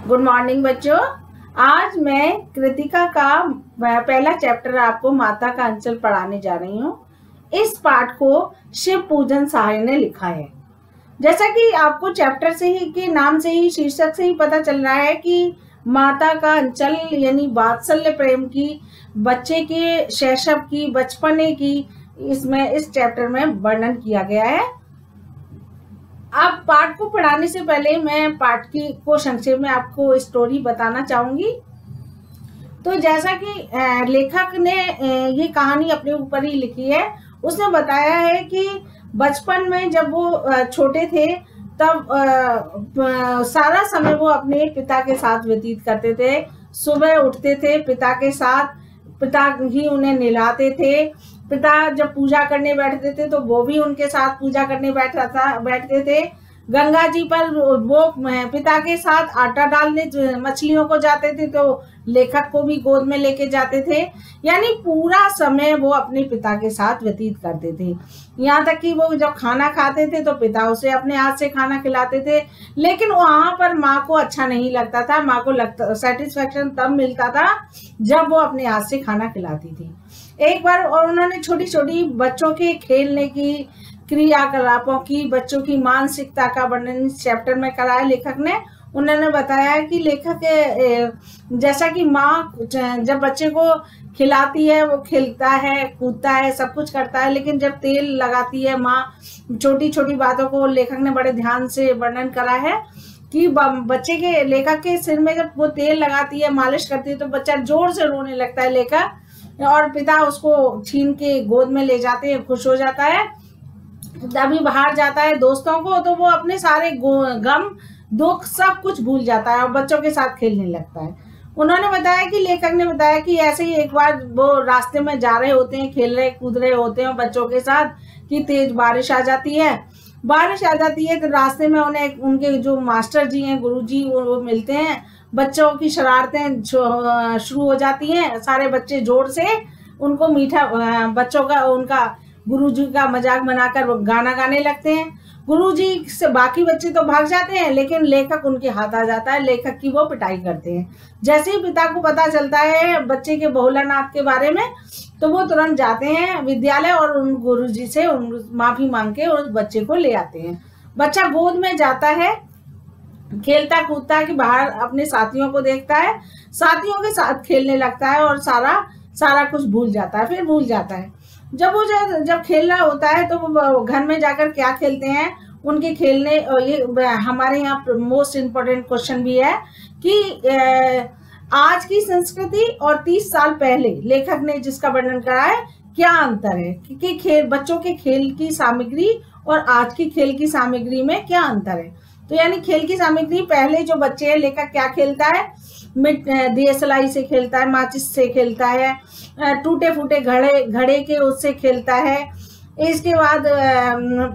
Good morning बच्चों। आज मैं कृतिका का पहला चैप्टर आपको माता का अंचल पढ़ाने जा रही हूँ। इस पाठ को शिव पूजन सहाय ने लिखा है। जैसा कि आपको चैप्टर से ही के नाम से ही शीर्षक से ही पता चल रहा है कि माता का अंचल यानी वात्सल्य प्रेम की, बच्चे के शैशव की, बचपने की इसमें इस चैप्टर में वर्णन किया गया है। अब पाठ को पढ़ाने से पहले मैं पाठ की को संक्षेप में आपको स्टोरी बताना चाहूंगी। तो जैसा कि लेखक ने ये कहानी अपने ऊपर ही लिखी है। उसने बताया है कि बचपन में जब वो छोटे थे तब सारा समय वो अपने पिता के साथ व्यतीत करते थे। सुबह उठते थे पिता के साथ, पिता ही उन्हें नहलाते थे। पिता जब पूजा करने बैठते थे तो वो भी उनके साथ पूजा करने बैठते थे। गंगा जी पर वो पिता के साथ आटा डालने मछलियों को जाते थे तो लेखक को भी गोद में लेके जाते थे। यानी पूरा समय वो अपने पिता के साथ व्यतीत करते थे। यहाँ तक कि वो जब खाना खाते थे तो पिता उसे अपने हाथ से खाना खिलाते थे। लेकिन वहां पर माँ को अच्छा नहीं लगता था। माँ को सेटिस्फेक्शन तब मिलता था जब वो अपने हाथ से खाना खिलाती थी। एक बार और उन्होंने छोटी छोटी बच्चों के खेलने की, क्रियाकलापों की, बच्चों की मानसिकता का वर्णन इस चैप्टर में करा है लेखक ने। उन्होंने बताया कि लेखक जैसा कि माँ जब बच्चे को खिलाती है, वो खेलता है, कूदता है, सब कुछ करता है, लेकिन जब तेल लगाती है माँ, छोटी छोटी बातों को लेखक ने बड़े ध्यान से वर्णन करा है कि बच्चे के, लेखक के सिर में जब वो तेल लगाती है, मालिश करती है तो बच्चा जोर से रोने लगता है लेखक, और पिता उसको छीन के गोद में ले जाते हैं, खुश हो जाता है। तभी बाहर जाता है दोस्तों को तो वो अपने सारे गम दुख सब कुछ भूल जाता है और बच्चों के साथ खेलने लगता है। उन्होंने बताया कि लेखक ने बताया कि ऐसे ही एक बार वो रास्ते में जा रहे होते हैं, खेल रहे कूद रहे होते हैं बच्चों के साथ कि तेज बारिश आ जाती है। बारिश आ जाती है तो रास्ते में उन्हें उनके जो मास्टर जी हैं, गुरु जी, वो मिलते हैं। बच्चों की शरारतें शुरू हो जाती हैं। सारे बच्चे जोर से उनको मीठा, बच्चों का, उनका गुरुजी का मजाक बनाकर गाना गाने लगते हैं। गुरुजी से बाकी बच्चे तो भाग जाते हैं, लेकिन लेखक उनके हाथ आ जाता है। लेखक की वो पिटाई करते हैं। जैसे ही पिता को पता चलता है बच्चे के भोलानाथ के बारे में तो वो तुरंत जाते हैं विद्यालय और उन गुरुजी से माफी मांग के उस बच्चे को ले आते हैं। बच्चा गोद में जाता है, खेलता कूदता है कि बाहर अपने साथियों को देखता है, साथियों के साथ खेलने लगता है और सारा कुछ भूल जाता है, फिर भूल जाता है। जब खेल रहा होता है तो वो घर में जाकर क्या खेलते हैं उनके खेलने। ये हमारे यहाँ मोस्ट इम्पोर्टेंट क्वेश्चन भी है कि आज की संस्कृति और 30 साल पहले लेखक ने जिसका वर्णन करा है, क्या अंतर है कि बच्चों के खेल की सामग्री और आज की खेल की सामग्री में क्या अंतर है। तो यानी खेल की सामग्री, पहले जो बच्चे हैं लेखक क्या खेलता है, दियसलाई से खेलता है, माचिस से खेलता है, टूटे फूटे घड़े के उससे खेलता है। इसके बाद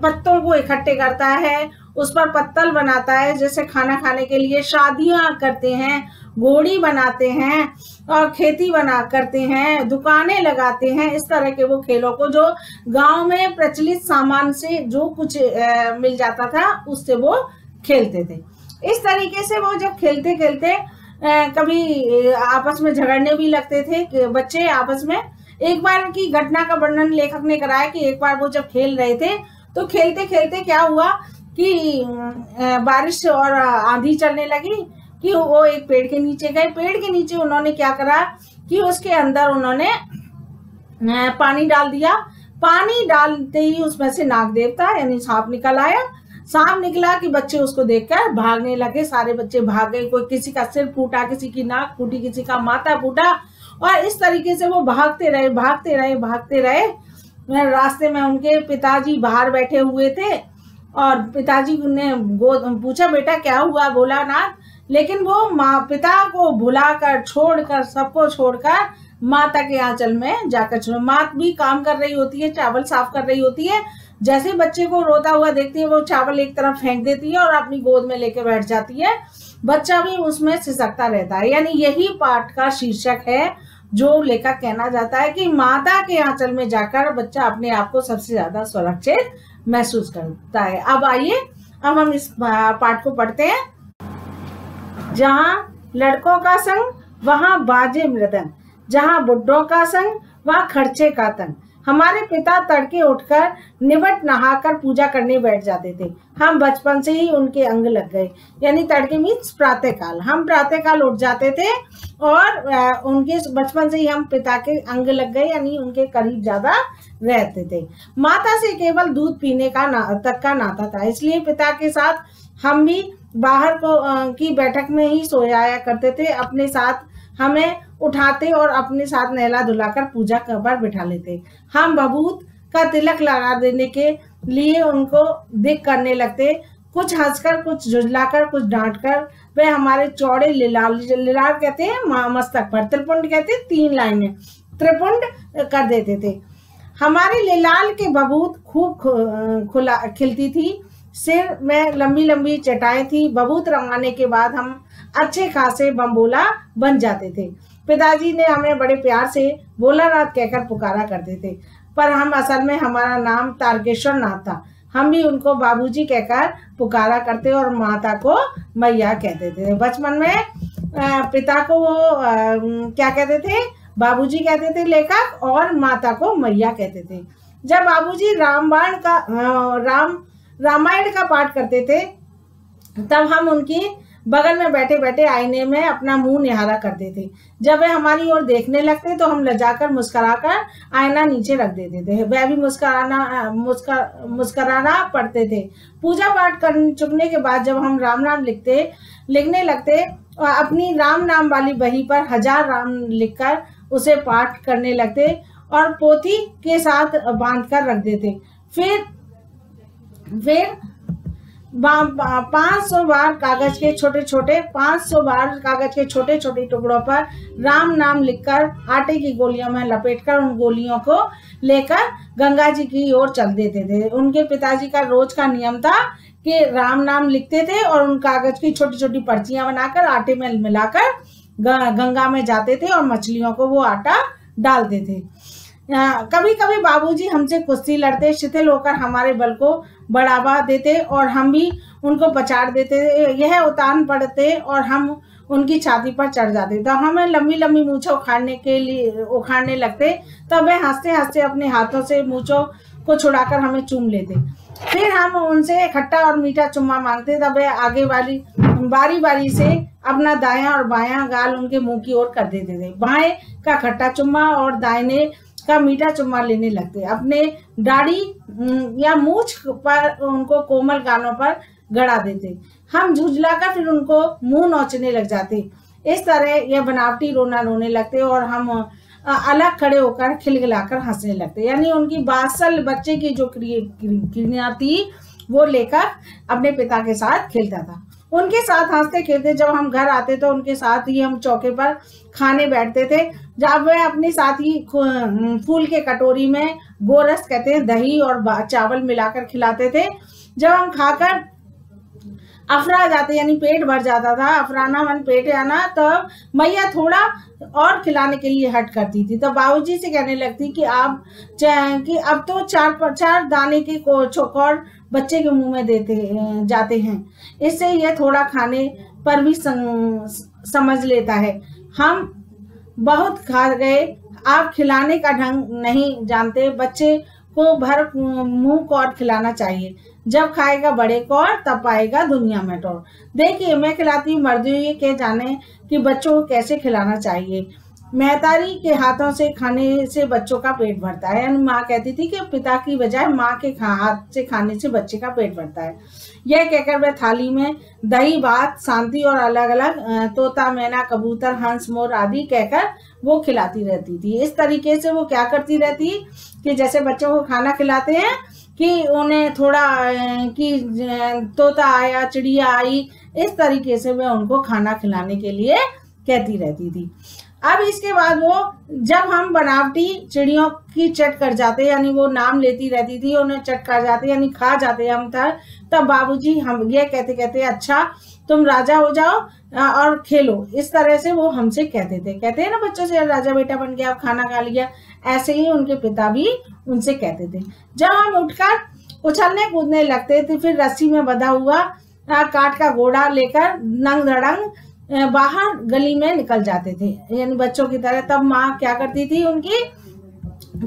पत्तों को इकट्ठे करता है, उस पर पत्तल बनाता है जैसे खाना खाने के लिए, शादियां करते हैं, घोड़ी बनाते हैं और खेती करते हैं, दुकानें लगाते हैं। इस तरह के वो खेलों को जो गांव में प्रचलित सामान से जो कुछ मिल जाता था उससे वो खेलते थे। इस तरीके से वो जब खेलते खेलते कभी आपस में झगड़ने भी लगते थे कि बच्चे आपस में। एक बार की घटना का वर्णन लेखक ने कराया कि एक बार वो जब खेल रहे थे तो खेलते खेलते क्या हुआ कि बारिश और आंधी चलने लगी कि वो एक पेड़ के नीचे गए। पेड़ के नीचे उन्होंने क्या करा कि उसके अंदर उन्होंने पानी डाल दिया। पानी डालते ही उसमें से नाग देवता यानी सांप निकल आया। सांप निकला कि बच्चे उसको देखकर भागने लगे। सारे बच्चे भाग गए। कोई किसी का सिर फूटा, किसी की नाक फूटी, किसी का माथा फूटा, और इस तरीके से वो भागते रहे। रास्ते में उनके पिताजी बाहर बैठे हुए थे और पिताजी ने पूछा, बेटा क्या हुआ भोलानाथ? लेकिन वो पिता को भुलाकर, छोड़कर, सबको छोड़कर माता के आंचल में जाकर, माँ भी काम कर रही होती है, चावल साफ कर रही होती है। जैसे बच्चे को रोता हुआ देखती है वो चावल एक तरफ फेंक देती है और अपनी गोद में लेके बैठ जाती है। बच्चा भी उसमें सिसकता रहता है। यानी यही पाठ का शीर्षक है जो लेखक कहना चाहता है कि माता के आंचल में जाकर बच्चा अपने आप को सबसे ज्यादा सुरक्षित महसूस करता है। अब आइए, अब हम इस पाठ को पढ़ते हैं। जहाँ लड़कों का संग वहाँ बाजे मृदंग, जहाँ बुड्ढों का संग वहाँ खर्चे का तंग। हमारे पिता तड़के उठकर निवट नहाकर पूजा करने बैठ जाते थे। हम बचपन से ही उनके अंग लग गए। यानी तड़के मीन्स प्रातःकाल, हम प्रातःकाल उठ जाते थे और उनके बचपन से ही हम पिता के अंग लग गए, यानी उनके करीब ज्यादा रहते थे। माता से केवल दूध पीने का तक का नाता था, इसलिए पिता के साथ हम भी बाहर की बैठक में ही सोया करते थे। अपने साथ हमें उठाते और अपने साथ नहला धुलाकर पूजा पर बिठा लेते। हम बबूत का तिलक लगा देने के लिए उनको दिक करने लगते, कुछ हंसकर, कुछ झुझलाकर, कुछ डांटकर। वे हमारे चौड़े लिलार कहते हैं मस्तक पर, त्रिपुंड कहते हैं 3 लाइनें, त्रिपुंड कर देते थे। हमारे लिलाल के बबूत खूब खिलती थी, सिर में लंबी लंबी चटाई थी। बबूत रंगाने के बाद हम अच्छे खासे बम्बोला बन जाते थे। पिताजी ने हमें बड़े प्यार से भोलानाथ कहकर पुकारा करते थे, पर हम असल में हमारा नाम तारकेश्वर नाथ था। हम भी उनको बाबूजी कहकर पुकारा करते और माता को मैया कहते थे। बचपन में पिता को वो क्या कहते थे, बाबूजी कहते थे लेखक, और माता को मैया कहते थे। जब बाबूजी रामायण का पाठ करते थे तब हम उनकी बगल में बैठे बैठे आईने में अपना मुंह निहारा करते थे। जब वे हमारी ओर देखने लगते तो हम लजाकर मुस्कुराकर आईना नीचे रख देते थे। वह भी मुस्कुराना पड़ते थे। पूजा पाठ कर चुकने के बाद जब हम राम नाम लिखने लगते और अपनी राम नाम वाली बही पर 1000 राम लिखकर उसे पाठ करने लगते और पोथी के साथ बांध कर रख देते। फिर 500 बार कागज के छोटे छोटे टुकड़ों पर राम नाम लिखकर आटे की गोलियों में लपेटकर उन गोलियों को लेकर गंगा जी की ओर चल देते थे। उनके पिताजी का रोज का नियम था कि राम नाम लिखते थे और उन कागज की छोटी छोटी पर्चियां बनाकर आटे में मिलाकर गंगा में जाते थे और मछलियों को वो आटा डालते थे। कभी कभी बाबूजी हमसे कुश्ती लड़ते, शिथिल होकर हमारे बल को बढ़ावा देते और हम भी उनको पछाड़ देते। यह उतान पड़ते और हम उनकी छाती पर चढ़ जाते। तो हमें लंबी लंबी मूंछें उखाड़ने लगते। तब वे हंसते हंसते अपने हाथों से मूंछों को छुड़ाकर हमें चूम लेते। फिर हम उनसे खट्टा और मीठा चुम्मा मांगते। तब वे आगे वाली बारी बारी से अपना दायां और बायां गाल उनके मुंह की ओर कर देते थे। बाएं का खट्टा चुम्मा और दाहिने का मीठा चुम्मा लेने लगते। अपने दाढ़ी या मूछ पर उनको कोमल गालों पर गड़ा देते। हम झुझलाकर फिर उनको मुंह नोचने लग जाते। इस तरह यह बनावटी रोना रोने लगते और हम अलग खड़े होकर खिलखिलाकर हंसने लगते। यानी उनकी बासल बच्चे की जो क्रिया थी वो लेकर अपने पिता के साथ खेलता था। उनके साथ हंसते खेलते जब हम घर आते तो उनके साथ ही हम चौके पर खाने बैठते थे। जब वे अपने साथ ही फूल के कटोरी में गोरस कहते हैं दही और चावल मिलाकर खिलाते थे। जब हम खाकर अफरा जाते यानी पेट भर जाता था, अफराना मन पेट आना, तब मैया थोड़ा और खिलाने के लिए हट करती थी। तो बाबूजी से कहने लगती कि अब तो 4 दाने के चौकोर बच्चे के मुंह में देते जाते हैं, इससे यह थोड़ा खाने पर भी समझ लेता है। हम बहुत खा गए, आप खिलाने का ढंग नहीं जानते। बच्चे को भर मुंह कौर खिलाना चाहिए, जब खाएगा बड़े कौर तब पाएगा दुनिया में टोर। देखिए मैं खिलाती हूँ, मर्दी ये के जाने कि बच्चों को कैसे खिलाना चाहिए। महतारी के हाथों से खाने से बच्चों का पेट भरता है। यानी माँ कहती थी कि पिता की बजाय माँ के हाथ से खाने से बच्चे का पेट भरता है। यह कहकर वह थाली में दही भात शांति और अलग अलग तोता मैना कबूतर हंस मोर आदि कहकर वो खिलाती रहती थी। इस तरीके से वो क्या करती रहती कि जैसे बच्चों को खाना खिलाते हैं कि उन्हें थोड़ा कि तोता आया चिड़िया आई, इस तरीके से वह उनको खाना खिलाने के लिए कहती रहती थी। अब इसके बाद वो जब हम बनावटी चिड़ियों की चट कर जाते यानी वो नाम लेती रहती थी, उन्हें चट कर जाते यानी खा जाते हम तब बाबूजी हम ये कहते कहते अच्छा तुम राजा हो जाओ और खेलो। इस तरह से वो हमसे कहते हैं ना बच्चों से, राजा बेटा बन गया, आप खाना खा लिया। ऐसे ही उनके पिता भी उनसे कहते थे। जब हम उठकर उछलने कूदने लगते थे, फिर रस्सी में बंधा हुआ काठ का घोड़ा लेकर नंग धड़ंग बाहर गली में निकल जाते थे, यानी बच्चों की तरह। तब माँ क्या करती थी उनकी,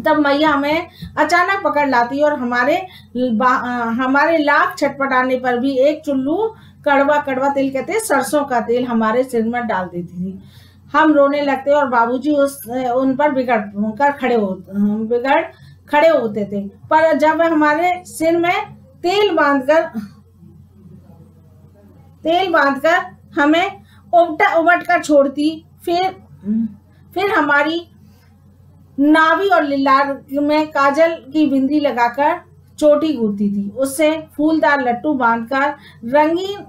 तब मैया हमें अचानक पकड़ लाती और हमारे लाख छटपटाने पर भी एक चुल्लू कड़वा कड़वा तेल, कहते सरसों का तेल, हमारे सिर में डाल देती थी। हम रोने लगते और बाबूजी उन पर बिगड़ खड़े होते थे। पर जब हमारे सिर में तेल बांधकर हमें उबट कर छोड़ती, फिर हमारी नाभि और लिलार में काजल की बिंदी लगाकर चोटी गूंथती थी। उससे फूलदार लट्टू बांधकर रंगीन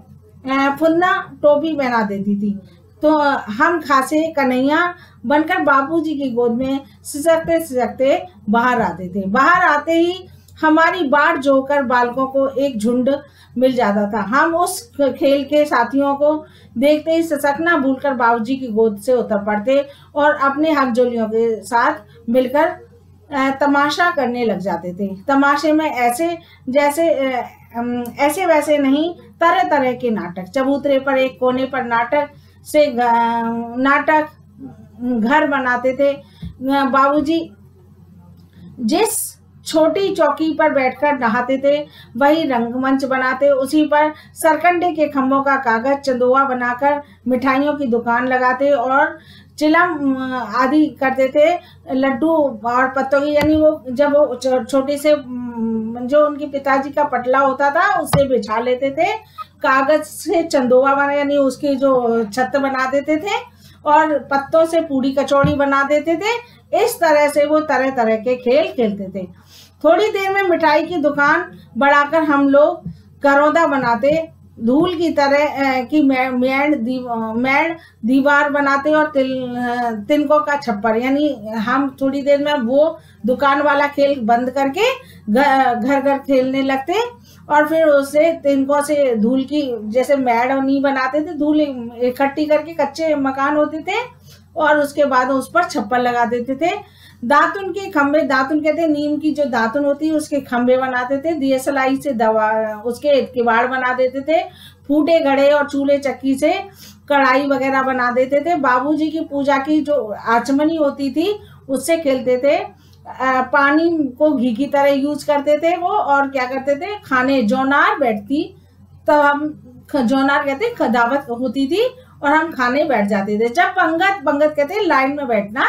फुन्ना टोपी पहना देती थी। तो हम खासे कन्हैया बनकर बापूजी की गोद में सिसकते सिसकते बाहर आते थे। बाहर आते ही हमारी बाट जोकर बालकों को एक झुंड मिल जाता था। हम उस खेल के साथियों को देखते ही सिसकना भूलकर बाबूजी की गोद से उतर पड़ते और अपने हमजोलियों के साथ मिलकर तमाशा करने लग जाते थे। तमाशे में ऐसे वैसे नहीं, तरह तरह के नाटक। चबूतरे पर एक कोने पर नाटक घर बनाते थे। बाबूजी जिस छोटी चौकी पर बैठकर नहाते थे वही रंगमंच बनाते, उसी पर सरकंडे के खंभों का कागज चंदोआ बनाकर मिठाइयों की दुकान लगाते और चिलम आदि करते थे। लड्डू और पत्तों की, यानी वो जब वो छोटे से जो उनके पिताजी का पटला होता था उससे बिछा लेते थे, कागज से चंदोआ बना, यानी उसकी जो छत बना देते थे और पत्तों से पूड़ी कचौड़ी बना देते थे। इस तरह से वो तरह तरह के खेल खेलते थे। थोड़ी देर में मिठाई की दुकान बढ़ाकर हम लोग करौंदा बनाते, धूल की तरह की मैड़ दीवार बनाते और तिनकों का छप्पर, यानी हम थोड़ी देर में वो दुकान वाला खेल बंद करके घर घर खेलने लगते और फिर उसे तिनकों से धूल की, जैसे मैड़ नहीं बनाते थे, धूल इकट्ठी करके, कच्चे मकान होते थे और उसके बाद उस पर छप्पर लगा देते थे। दातुन के खंबे, दातुन कहते हैं नीम की जो दातुन होती है उसके खंबे बनाते थे। दियसलाई से उसके किवाड़ बना देते थे। फूटे घड़े और चूल्हे चक्की से कढ़ाई वगैरह बना देते थे। बाबूजी की पूजा की जो आचमनी होती थी उससे खेलते थे। पानी को घी की तरह यूज करते थे वो, और क्या करते थे, खाने जौनार बैठती, तब हम जौनार कहते दावत होती थी और हम खाने बैठ जाते थे। जब पंगत कहते हैं लाइन में बैठना,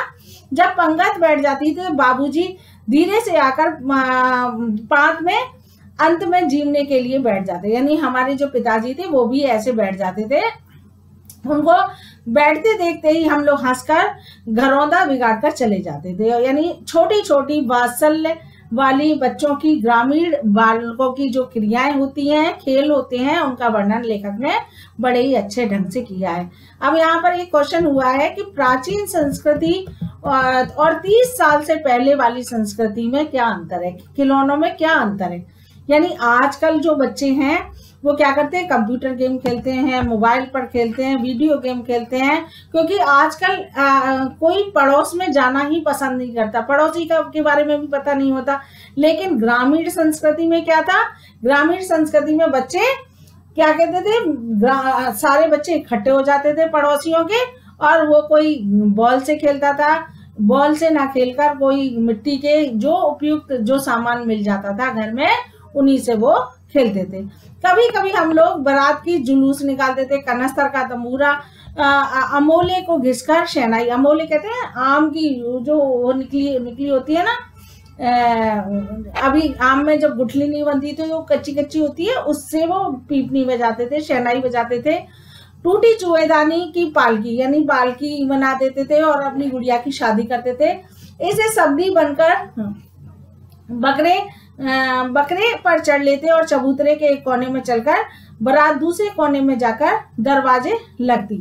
जब पंगत बैठ जाती थी बाबूजी धीरे से आकर पांत में अंत में जीवने के लिए बैठ जाते, यानी हमारे जो पिताजी थे वो भी ऐसे बैठ जाते थे। उनको बैठते देखते ही हम लोग हंसकर घरौंदा बिगाड़ कर चले जाते थे। यानी छोटी छोटी वात्सल्य वाली बच्चों की, ग्रामीण बालकों की जो क्रियाएं होती हैं, खेल होते हैं, उनका वर्णन लेखक ने बड़े ही अच्छे ढंग से किया है। अब यहाँ पर एक क्वेश्चन हुआ है कि प्राचीन संस्कृति और 30 साल से पहले वाली संस्कृति में क्या अंतर है, खिलौनों में क्या अंतर है। यानी आजकल जो बच्चे हैं वो क्या करते हैं, कंप्यूटर गेम खेलते हैं, मोबाइल पर खेलते हैं, वीडियो गेम खेलते हैं, क्योंकि आजकल कोई पड़ोस में जाना ही पसंद नहीं करता, पड़ोसी के बारे में भी पता नहीं होता। लेकिन ग्रामीण संस्कृति में क्या था, ग्रामीण संस्कृति में बच्चे क्या कहते थे, सारे बच्चे इकट्ठे हो जाते थे पड़ोसियों के, और वो कोई बॉल से खेलता था, बॉल से ना खेलकर कोई मिट्टी के जो उपयुक्त जो सामान मिल जाता था घर में, उन्हीं से वो खेलते थे। कभी कभी हम लोग बारात की जुलूस निकालते थे, कनस्तर का तंबूरा, अमोले को घिसकर शहनाई, अमोले कहते हैं आम की जो वो निकली होती है ना, अभी आम में जब गुठली नहीं बनती तो वो कच्ची कच्ची होती है, उससे वो पीपनी बजाते थे, शहनाई बजाते थे। टूटी चूहेदानी की पालकी, यानी पालकी बना देते थे और अपनी गुड़िया की शादी करते थे। इसे सबदी बनकर बकरे पर चढ़ लेते और चबूतरे के एक कोने में चलकर बारात दूसरे कोने में जाकर दरवाजे लगती।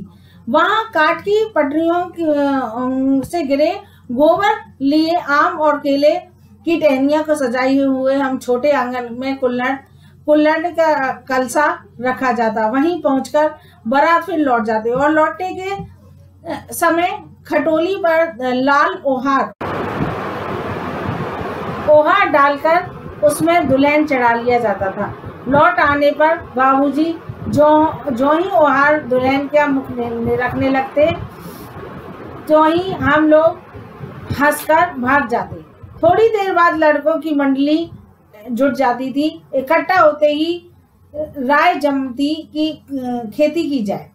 वहां काठ की पटरियों से गिरे गोबर लिए आम और केले की टहनियों को सजाए हुए हम छोटे आंगन में कुल्हड़ का कलसा रखा जाता। वहीं पहुंचकर बारात फिर लौट जाते और लौटने के समय खटोली पर लाल ओहार डालकर उसमें दुल्हन चढ़ा लिया जाता था। लौट आने पर बाबूजी जो ही ओहार दुल्हन का मुख रखने लगते, तो ही हम लोग हंसकर भाग जाते। थोड़ी देर बाद लड़कों की मंडली जुट जाती थी। इकट्ठा होते ही राय जमती कि खेती की जाए।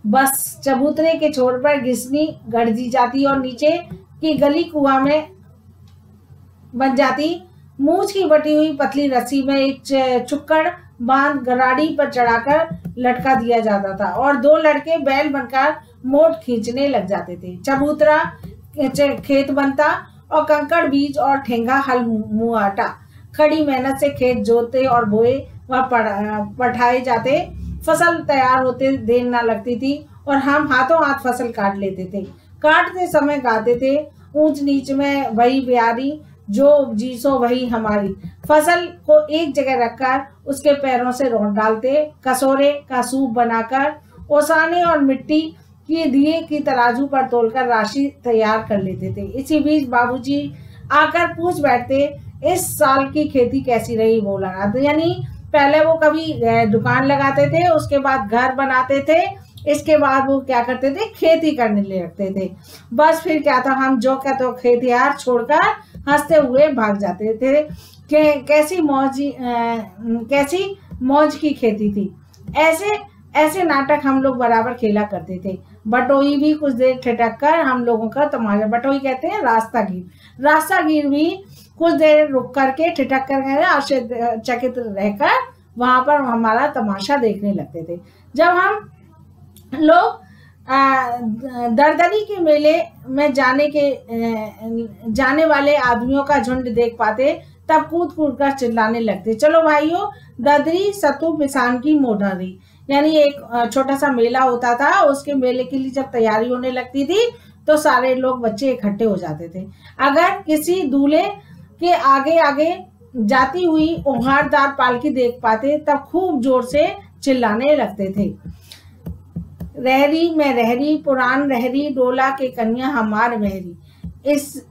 बस चबूतरे के छोर पर घिसनी गड़ दी जाती और नीचे की गली कुआं में बन जाती। मूछ की बटी हुई पतली रस्सी में एक चुक्कड़ बांध गराड़ी पर चढ़ाकर लटका दिया जाता था और दो लड़के बैल बनकर मोट खींचने लग जाते थे। चबूतरा खेत बनता और कंकड़ बीज और ठेंगा हल मुआटा। कड़ी मेहनत से खेत जोते और बोए व पठाए जाते। फसल तैयार होते देर न लगती थी और हम हाथों हाथ फसल काट लेते थे। काटते समय गाते थे, ऊंच नीच में वही प्यारी, जो जीसो वही हमारी। फसल को एक जगह रखकर उसके पैरों से रोट डालते, कसोरे का सूप बनाकर ओसाने और मिट्टी की दिए की तराजू पर तोलकर राशि तैयार कर लेते थे। इसी बीच बाबूजी आकर पूछ बैठते, इस साल की खेती कैसी रही बोला। तो यानी पहले वो कभी दुकान लगाते थे, उसके बाद घर बनाते थे, इसके बाद वो क्या करते थे, खेती करने लगते थे। बस फिर क्या था, हम जो क्या तो खेतियार छोड़कर हंसते हुए भाग जाते थे कि कैसी मौज की खेती थी। ऐसे नाटक हम लोग बराबर खेला करते थे। बटोई भी कुछ देर ठिठक कर हम लोगों का तमाशा, बटोई कहते हैं रास्तागीर भी कुछ देर रुक करके ठिठक कर गए, आश्चर्यचकित रहकर वहां पर हमारा तमाशा देखने लगते थे। जब हम लोग दरदरी के मेले में जाने वाले आदमियों का झुंड देख पाते, तब कूद कूद कर चिल्लाने लगते, चलो भाइयों, ददरी सतु पिसान की मोढ़री। यानी एक छोटा सा मेला होता था, उसके मेले के लिए जब तैयारी होने लगती थी तो सारे लोग बच्चे इकट्ठे हो जाते थे। अगर किसी दूल्हे के आगे आगे जाती हुई ओहारदार पालकी देख पाते, तब खूब जोर से चिल्लाने लगते थे, रहरी में रहरी, पुरान रहरी, डोला के कन्या हमार महरी। इसी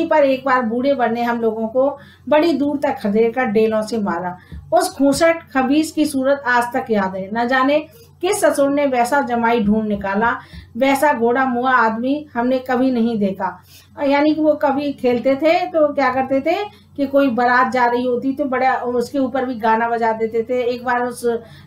पर एक बार बूढ़े वर ने हम लोगों को बड़ी दूर तक खदेड़ कर डेलों से मारा। उस खूसट खबीस की सूरत आज तक याद है। न जाने किस ससुर ने वैसा जमाई ढूंढ निकाला, वैसा घोड़ा मुआ आदमी हमने कभी नहीं देखा। यानी कि वो कभी खेलते थे तो क्या करते थे कि कोई बारात जा रही होती तो बड़ा उसके ऊपर भी गाना बजा देते थे। एक बार उस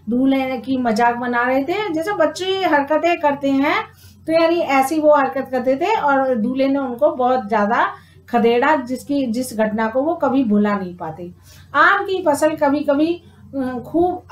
दूल्हे की मजाक बना रहे थे, जैसे बच्चे हरकतें करते हैं, तो यानी ऐसी वो हरकत करते थे और दूल्हे ने उनको बहुत ज्यादा खदेड़ा, जिस घटना को वो कभी भुला नहीं पाते। आम की फसल कभी कभी खूब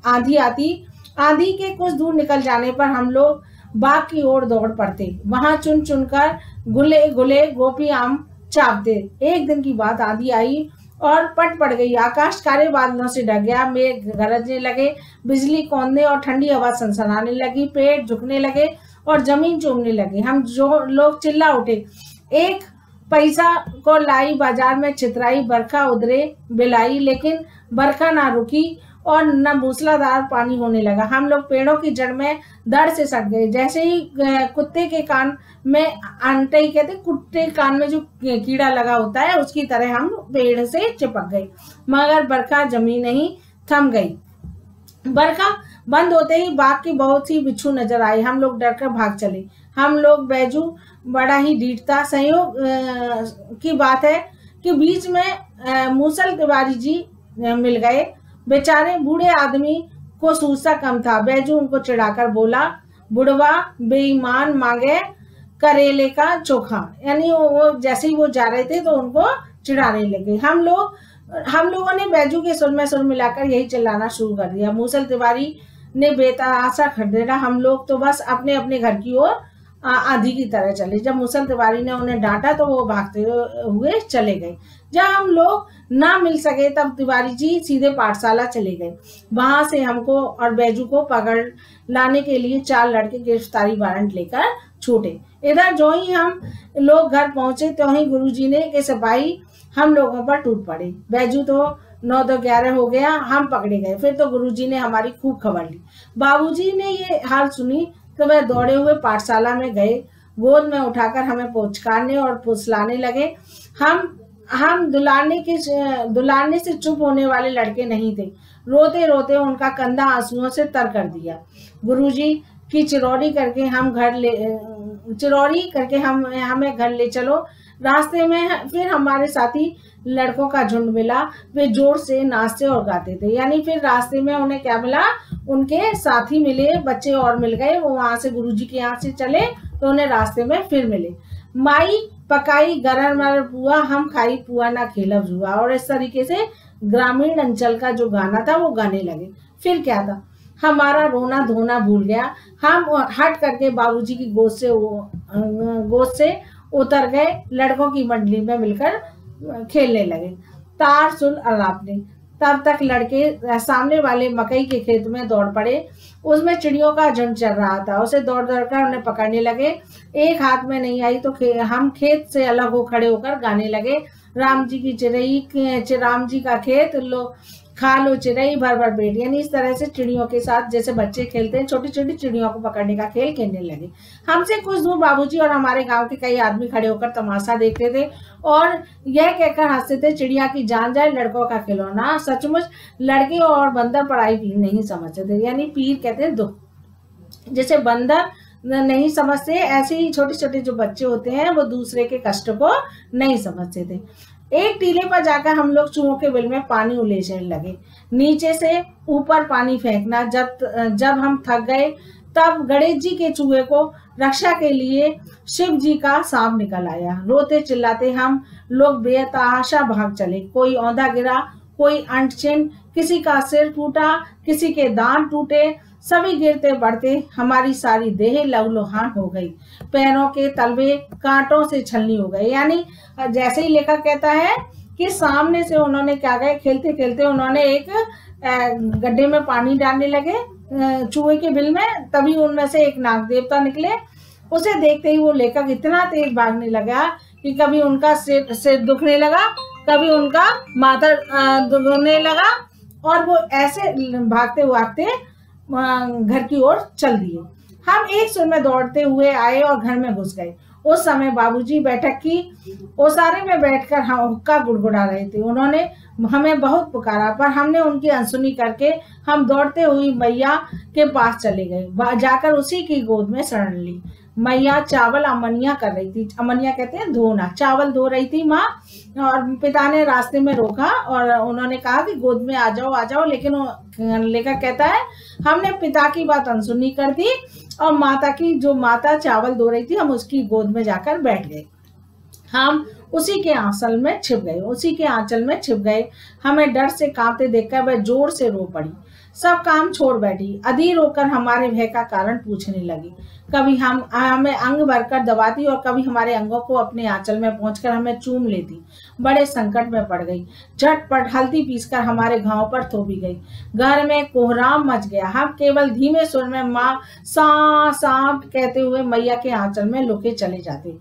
आंधी आती। आंधी के कुछ दूर निकल जाने पर हम लोग बाग की ओर दौड़ पड़ते, वहां चुन चुनकर गुले गुले गोपी आम चापते। एक दिन की बात, आंधी आई और पट पड़ गई। आकाश काले बादलों से ढक गया, मेघ गरजने लगे, बिजली कौंधने और ठंडी हवा सनसनाने लगी, पेड़ झुकने लगे और जमीन चूमने लगे। हम जो लोग चिल्ला उठे, एक पैसा को लाई बाजार में छितराई, बरखा उधरे बिलाई, लेकिन बरखा ना रुकी और न मूसलाधार पानी होने लगा। हम लोग पेड़ों की जड़ में दड़ से सट गए। जैसे ही कुत्ते के कान में अंटे कहते, कुत्ते कान में जो कीड़ा लगा होता है, उसकी तरह हम पेड़ से चिपक गए, मगर बरखा जमी नहीं, थम गई। बरखा बंद होते ही बाग की बहुत सी बिच्छू नजर आई। हम लोग डरकर भाग चले। हम लोग बैजू बड़ा ही ढीठ था। संयोग की बात है कि बीच में मूसल तिवारी जी मिल गए। बेचारे बूढ़े आदमी को सूझता कम था। बैजू उनको चिढ़ाकर बोला, बुढ़वा बेईमान, मांगे करेले का चोखा। यानी वो जैसे ही वो जा रहे थे तो उनको चिढ़ाने लगे। हम लोगों ने बैजू के सुर में सुर मिलाकर यही चिल्लाना शुरू कर दिया। मूसल तिवारी ने बेतहाशा खदेड़ा। हम लोग तो बस अपने अपने घर की ओर आंधी की तरह चले। जब मूसल तिवारी ने उन्हें डांटा तो वो भागते हुए चले गए। जब हम लोग ना मिल सके तब तिवारी जी सीधे पाठशाला चले गए। वहां से हमको और बैजू को पकड़ लाने के लिए 4 लड़के गिरफ्तारी वारंट लेकर छूटे। इधर जो ही हम लोग घर पहुंचे तो ही गुरुजी ने के सिपाही हम लोगों पर टूट पड़े। बैजू तो 9 तो 11 हो गया, हम पकड़े गए। फिर तो गुरुजी ने हमारी खूब खबर ली। बाबूजी ने ये हाल सुनी तो वह दौड़े हुए पाठशाला में गए। गोद में उठाकर हमें पुचकारने और फुसलाने लगे। हम दुलारने से चुप होने वाले लड़के नहीं थे। रोते रोते उनका कंधा आंसुओं से तर कर दिया। गुरुजी की चिरौरी करके हमें घर ले चलो। रास्ते में फिर हमारे साथी लड़कों का झुंड मिला। वे जोर से नाचते और गाते थे। यानी फिर रास्ते में उन्हें क्या मिला, उनके साथी मिले, बच्चे और मिल गए। वो वहां से गुरुजी के यहाँ से चले तो उन्हें रास्ते में फिर मिले। माई पकाई गरम पुआ, हम खाई पुआ ना खेलब जुआ। और इस तरीके से ग्रामीण अंचल का जो गाना था वो गाने लगे। फिर क्या था, हमारा रोना धोना भूल गया। हम हट करके बाबूजी की गोद से उतर गए। लड़कों की मंडली में मिलकर खेलने लगे। तार सुन अलापने। तब तक लड़के सामने वाले मकई के खेत में दौड़ पड़े। उसमें चिड़ियों का झुंड चल रहा था। उसे दौड़ दौड़ कर उन्हें पकड़ने लगे। एक हाथ में नहीं आई तो हम खेत से अलग हो खड़े होकर गाने लगे। राम जी की चिड़ई, राम जी का खेत लो खा लो चिड़ई भर भर पेट। यानी इस तरह से चिड़ियों के साथ जैसे बच्चे खेलते हैं, छोटी छोटी चिड़ियों को पकड़ने का खेल खेलने लगे। हमसे कुछ दूर बाबूजी और हमारे गांव के कई आदमी खड़े होकर तमाशा देखते थे और यह कहकर हंसते थे, चिड़िया की जान जाए लड़कों का खिलौना। सचमुच लड़के और बंदर पढ़ाई भी नहीं समझते थे। यानी पीर कहते हैं दुख। जैसे बंदर नहीं समझते, ऐसे ही छोटे छोटे जो बच्चे होते हैं वो दूसरे के कष्ट को नहीं समझते थे। एक टीले पर जाकर हम लोग चूहों के बिल में पानी उलेचने लगे। नीचे से ऊपर पानी फेंकना। जब हम थक गए तब गणेश जी के चूहे को रक्षा के लिए शिव जी का सांप निकल आया। रोते चिल्लाते हम लोग बेतहाशा भाग चले। कोई औंधा गिरा, कोई अंट-चिन्ह, किसी का सिर टूटा, किसी के दांत टूटे। सभी गिरते बढ़ते हमारी सारी देह लहूलुहान हो गई। पैरों के तलवे कांटों से छलनी हो गए। यानी जैसे ही लेखक कहता है कि सामने से उन्होंने क्या गए, खेलते खेलते उन्होंने एक गड्ढे में पानी डालने लगे चूहे के बिल में। तभी उनमें से एक नाग देवता निकले। उसे देखते ही वो लेखक इतना तेज भागने लगा कि कभी उनका सिर दुखने लगा, कभी उनका माथा दुखने लगा और वो ऐसे भागते भागते घर की ओर चल दिए। हम एक सुर में दौड़ते हुए आए और घर में घुस गए। उस समय बाबूजी बैठक की ओसारे में बैठकर हुक्का गुड़गुड़ा रहे थे। उन्होंने हमें बहुत पुकारा पर हमने उनकी अनसुनी करके हम दौड़ते हुए मैया के पास चले गए। जाकर उसी की गोद में शरण ली। मैया चावल अमनिया कर रही थी। अमनिया कहते हैं धोना। चावल धो रही थी माँ और पिता ने रास्ते में रोका और उन्होंने कहा कि गोद में आ जाओ। लेकिन लेखक कहता है हमने पिता की बात अनसुनी कर दी और माता चावल धो रही थी, हम उसकी गोद में जाकर बैठ गए। हम उसी के आंचल में छिप गए। हमें डर से कांपते देखकर वह जोर से रो पड़ी। सब काम छोड़ बैठी। अधीर होकर हमारे भय का कारण पूछने लगी। कभी हमें अंग भरकर दबाती और कभी हमारे अंगों को अपने आंचल में पहुंचकर हमें चूम लेती। बड़े संकट में पड़ गई। झटपट हल्दी पीसकर हमारे घाव पर थोपी गई। घर में कोहराम मच गया। हम केवल धीमे सुर में माँ सांप कहते हुए मैया के आंचल में लुके चले जाते।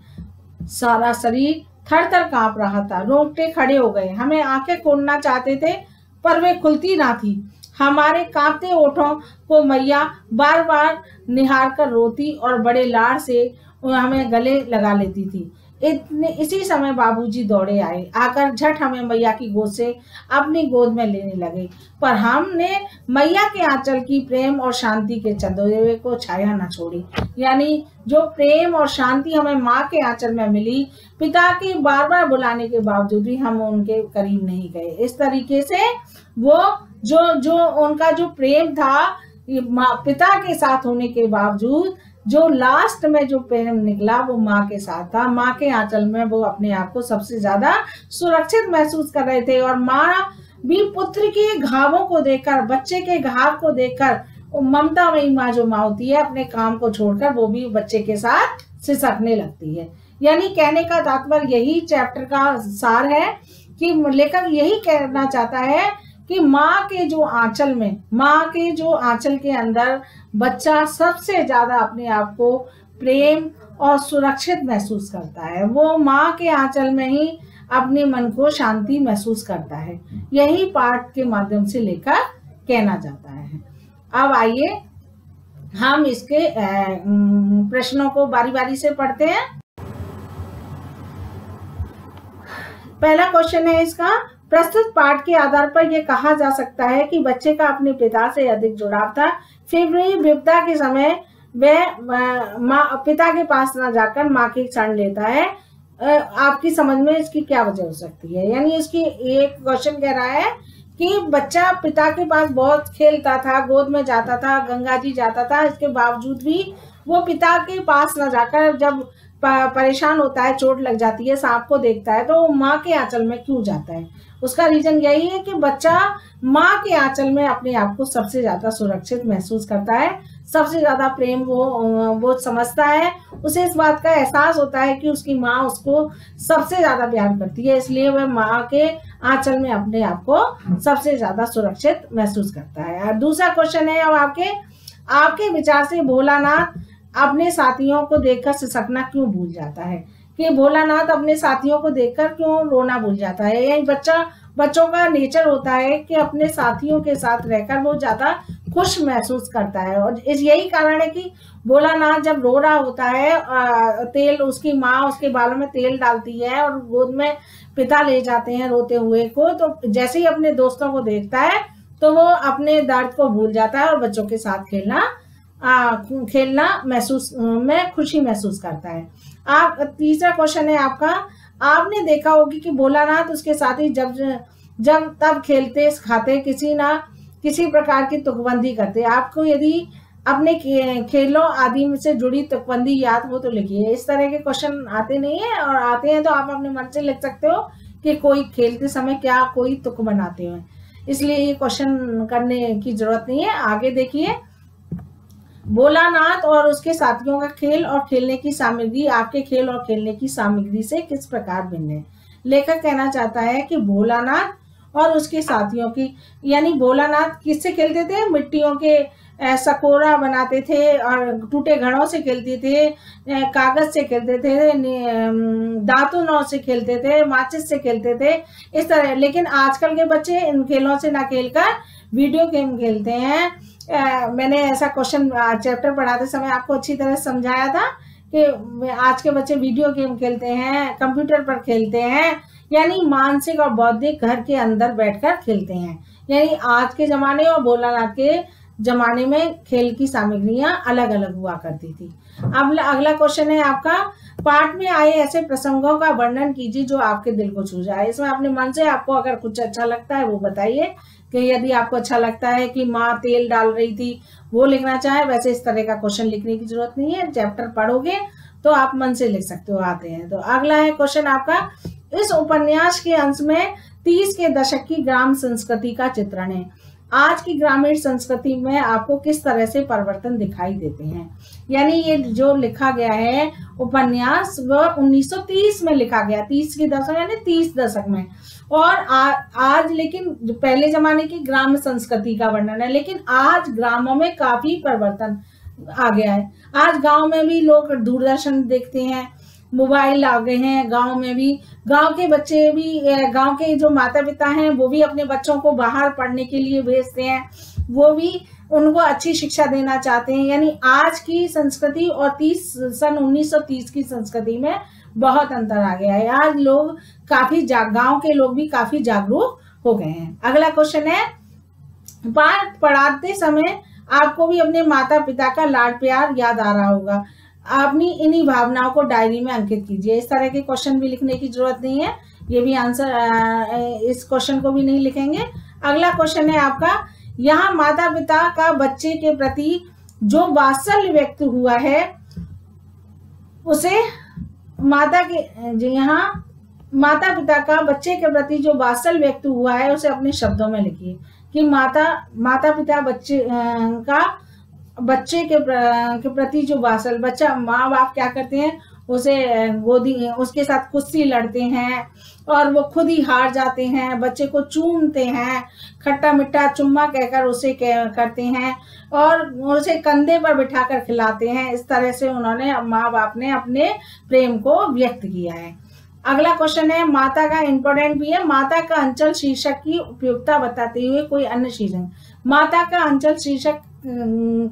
सारा शरीर थर थर कांप रहा था। रोंगटे खड़े हो गए। हमें आंखें खोलना चाहते थे पर वे खुलती ना थी। हमारे कांपते ओठों को मैया बार बार निहार कर रोती और बड़े लाड़ से हमें गले लगा लेती थी। इसी समय बाबूजी दौड़े आए। आकर झट हमें मैया की गोद से अपनी गोद में लेने लगे। पर हमने मैया के आंचल की प्रेम और शांति के चंदोरे को छाया न छोड़ी। यानी जो प्रेम और शांति हमें माँ के आंचल में मिली, पिता के बार बार बुलाने के बावजूद भी हम उनके करीब नहीं गए। इस तरीके से वो जो उनका जो प्रेम था पिता के साथ होने के बावजूद, जो लास्ट में जो प्रेम निकला वो माँ के साथ था। माँ के आंचल में वो अपने आप को सबसे ज्यादा सुरक्षित महसूस कर रहे थे। और माँ भी पुत्र के घावों को देखकर, बच्चे के घाव को देखकर, ममतामयी माँ जो माँ होती है अपने काम को छोड़कर वो भी बच्चे के साथ सिसकने लगती है। यानी कहने का तात्पर्य यही चैप्टर का सार है कि लेखक यही कहना चाहता है कि माँ के जो आंचल के अंदर बच्चा सबसे ज्यादा अपने आप को प्रेम और सुरक्षित महसूस करता है। वो माँ के आंचल में ही अपने मन को शांति महसूस करता है। यही पाठ के माध्यम से लेकर कहना चाहता है। अब आइए हम इसके प्रश्नों को बारी बारी से पढ़ते हैं। पहला क्वेश्चन है इसका, प्रस्तुत पाठ के आधार पर यह कहा जा सकता है कि बच्चे का अपने पिता से अधिक जुड़ाव था। फरवरी विपदा के समय वह पिता के पास न जाकर माँ की शरण लेता है। आपकी समझ में इसकी क्या वजह हो सकती है? यानी इसकी एक क्वेश्चन कह रहा है कि बच्चा पिता के पास बहुत खेलता था, गोद में जाता था, गंगा जी जाता था, इसके बावजूद भी वो पिता के पास न जाकर जब परेशान होता है, चोट लग जाती है, सांप को देखता है, तो वो माँ के आंचल में क्यों जाता है? उसका रीजन यही है कि बच्चा माँ के आंचल में अपने आप को सबसे ज्यादा सुरक्षित महसूस करता है, सबसे ज्यादा प्रेम वो समझता है। उसे इस बात का एहसास होता है कि उसकी माँ उसको सबसे ज्यादा प्यार करती है, इसलिए वह माँ के आंचल में अपने आप को सबसे ज्यादा सुरक्षित महसूस करता है। दूसरा क्वेश्चन है अब आपके विचार से भोलानाथ अपने साथियों को देखकर सिसकना क्यों भूल जाता है? कि भोलानाथ अपने साथियों को देखकर क्यों रोना भूल जाता है? यही बच्चों का नेचर होता है कि अपने साथियों के साथ रहकर वो ज्यादा खुश महसूस करता है, और यही कारण है कि भोलानाथ जब रो रहा होता है, तेल उसकी माँ उसके बालों में तेल डालती है और गोद में पिता ले जाते हैं रोते हुए को, तो जैसे ही अपने दोस्तों को देखता है तो वो अपने दर्द को भूल जाता है और बच्चों के साथ खेलना में खुशी महसूस करता है। तीसरा क्वेश्चन है आपका, आपने देखा होगी कि भोलानाथ उसके साथी जब तब खेलते खाते किसी प्रकार की तुकबंदी करते। आपको यदि अपने खेलों आदि से जुड़ी तुकबंदी याद हो तो लिखिए। इस तरह के क्वेश्चन आते नहीं है, और आते हैं तो आप अपने मन से लिख सकते हो कि कोई खेलते समय क्या कोई तुक बनाते हो, इसलिए ये क्वेश्चन करने की जरूरत नहीं है। आगे देखिए, भोलानाथ और उसके साथियों का खेल और खेलने की सामग्री आपके खेल और खेलने की सामग्री से किस प्रकार भिन्न है? लेखक कहना चाहता है कि भोलानाथ और उसके साथियों की, यानी भोलानाथ किससे खेलते थे? मिट्टियों के सकोरा बनाते थे और टूटे घड़ों से खेलते थे, कागज से खेलते थे, दातुनों से खेलते थे, माचिस से खेलते थे, इस तरह। लेकिन आजकल के बच्चे इन खेलों से ना खेलकर वीडियो गेम खेलते हैं। मैंने ऐसा क्वेश्चन चैप्टर पढ़ाते समय आपको अच्छी तरह समझाया था कि आज के बच्चे वीडियो गेम खेलते हैं, कंप्यूटर पर खेलते हैं, यानी मानसिक और बौद्धिक घर के अंदर बैठकर खेलते हैं। यानी आज के जमाने और भोलानाथ के जमाने में खेल की सामग्रियां अलग अलग हुआ करती थी। अब अगला क्वेश्चन है आपका, पाठ में आए ऐसे प्रसंगों का वर्णन कीजिए जो आपके दिल को छू जाए। इसमें अपने मन से आपको अगर कुछ अच्छा लगता है वो बताइए, कि यदि आपको अच्छा लगता है कि माँ तेल डाल रही थी वो लिखना चाहे। वैसे इस तरह का क्वेश्चन लिखने की जरूरत नहीं है, चैप्टर पढ़ोगे तो आप मन से लिख सकते हो, आते हैं। तो अगला है क्वेश्चन आपका, इस उपन्यास के अंश में 30 के दशक की ग्राम संस्कृति का चित्रण है। आज की ग्रामीण संस्कृति में आपको किस तरह से परिवर्तन दिखाई देते हैं? यानी ये जो लिखा गया है उपन्यास वह 1930 में लिखा गया, 30 के दशक यानी 30 दशक में, और आज लेकिन पहले जमाने की ग्राम संस्कृति का वर्णन है। लेकिन आज ग्रामों में काफी परिवर्तन आ गया है। आज गांव में भी लोग दूरदर्शन देखते हैं, मोबाइल आ गए हैं, गांव में भी, गांव के बच्चे भी, गांव के जो माता पिता हैं वो भी अपने बच्चों को बाहर पढ़ने के लिए भेजते हैं, वो भी उनको अच्छी शिक्षा देना चाहते हैं। यानी आज की संस्कृति और सन 1930 की संस्कृति में बहुत अंतर आ गया है। आज लोग काफी गांव के लोग भी काफी जागरूक हो गए हैं। अगला क्वेश्चन है, पाठ पढ़ाते समय आपको भी अपने माता पिता का लाड प्यार याद आ रहा होगा। अपनी इन्हीं भावनाओं को डायरी में अंकित कीजिए। इस तरह के क्वेश्चन भी लिखने की जरूरत नहीं है, ये भी आंसर, इस क्वेश्चन को भी नहीं लिखेंगे। अगला क्वेश्चन है आपका, यहाँ माता पिता का बच्चे के प्रति जो वात्सल्य व्यक्त हुआ है उसे यहाँ माता पिता का बच्चे के प्रति जो वात्सल्य व्यक्त हुआ है उसे अपने शब्दों में लिखिए। कि माता पिता बच्चे के प्रति जो वात्सल्य, बच्चा माँ बाप क्या करते हैं, उसे उसके साथ कुश्ती लड़ते हैं और वो खुद ही हार जाते हैं, बच्चे को चूमते हैं, खट्टा मीठा चुम्मा कहकर उसे करते हैं और उसे कंधे पर बिठाकर खिलाते हैं। इस तरह से उन्होंने, माँ बाप ने अपने प्रेम को व्यक्त किया है। अगला क्वेश्चन है, माता का इंपॉर्टेंट भी है, माता का अंचल शीर्षक की उपयोगिता बताते हुए कोई अन्य शीर्षक। माता का अंचल शीर्षक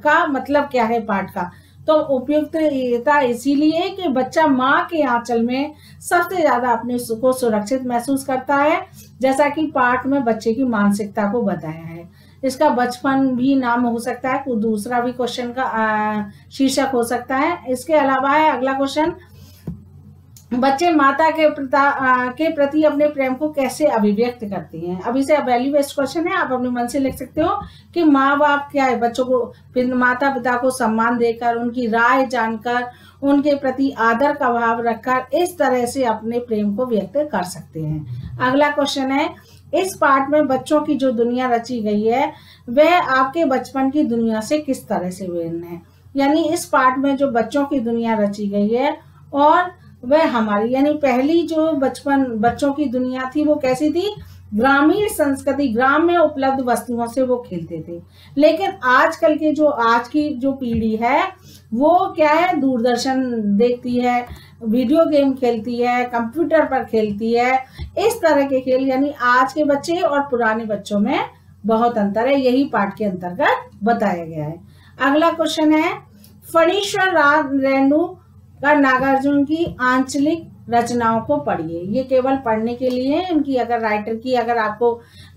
का मतलब क्या है पाठ का? तो उपयुक्तता इसीलिए कि बच्चा माँ के आंचल में सबसे ज्यादा अपने को सुरक्षित महसूस करता है, जैसा कि पाठ में बच्चे की मानसिकता को बताया है। इसका बचपन भी नाम हो सकता है, कोई दूसरा भी क्वेश्चन का शीर्षक हो सकता है। इसके अलावा है अगला क्वेश्चन, बच्चे माता के प्रति अपने प्रेम को कैसे अभिव्यक्त करते हैं। अभी से वैल्यू बेस्ड क्वेश्चन है, आप अपने मन से लिख सकते हो कि माँ बाप क्या है, बच्चों को माता पिता को सम्मान देकर, उनकी राय जानकर, उनके प्रति आदर का भाव रखकर इस तरह से अपने प्रेम को व्यक्त कर सकते हैं। अगला क्वेश्चन है, इस पाठ में बच्चों की जो दुनिया रची गई है वह आपके बचपन की दुनिया से किस तरह से भिन्न है। यानी इस पाठ में जो बच्चों की दुनिया रची गई है और वह हमारी, यानी पहली जो बच्चों की दुनिया थी वो कैसी थी, ग्रामीण संस्कृति, ग्राम में उपलब्ध वस्तुओं से वो खेलते थे। लेकिन आजकल के आज की जो पीढ़ी है वो क्या है, दूरदर्शन देखती है, वीडियो गेम खेलती है, कंप्यूटर पर खेलती है, इस तरह के खेल। यानी आज के बच्चे और पुराने बच्चों में बहुत अंतर है, यही पाठ के अंतर्गत बताया गया है। अगला क्वेश्चन है, फणीश्वर रेणु का नागार्जुन की आंचलिक रचनाओं को पढ़िए। ये केवल पढ़ने के लिए, इनकी अगर राइटर की, अगर आपको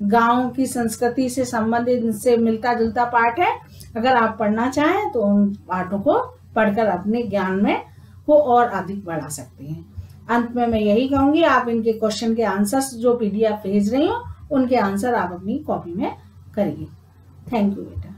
गांव की संस्कृति से संबंधित, इनसे मिलता जुलता पाठ है, अगर आप पढ़ना चाहें तो उन पाठों को पढ़कर अपने ज्ञान में को और अधिक बढ़ा सकते हैं। अंत में मैं यही कहूंगी, आप इनके क्वेश्चन के आंसर्स जो PDF भेज रही हूँ उनके आंसर आप अपनी कॉपी में करिए। थैंक यू बेटा।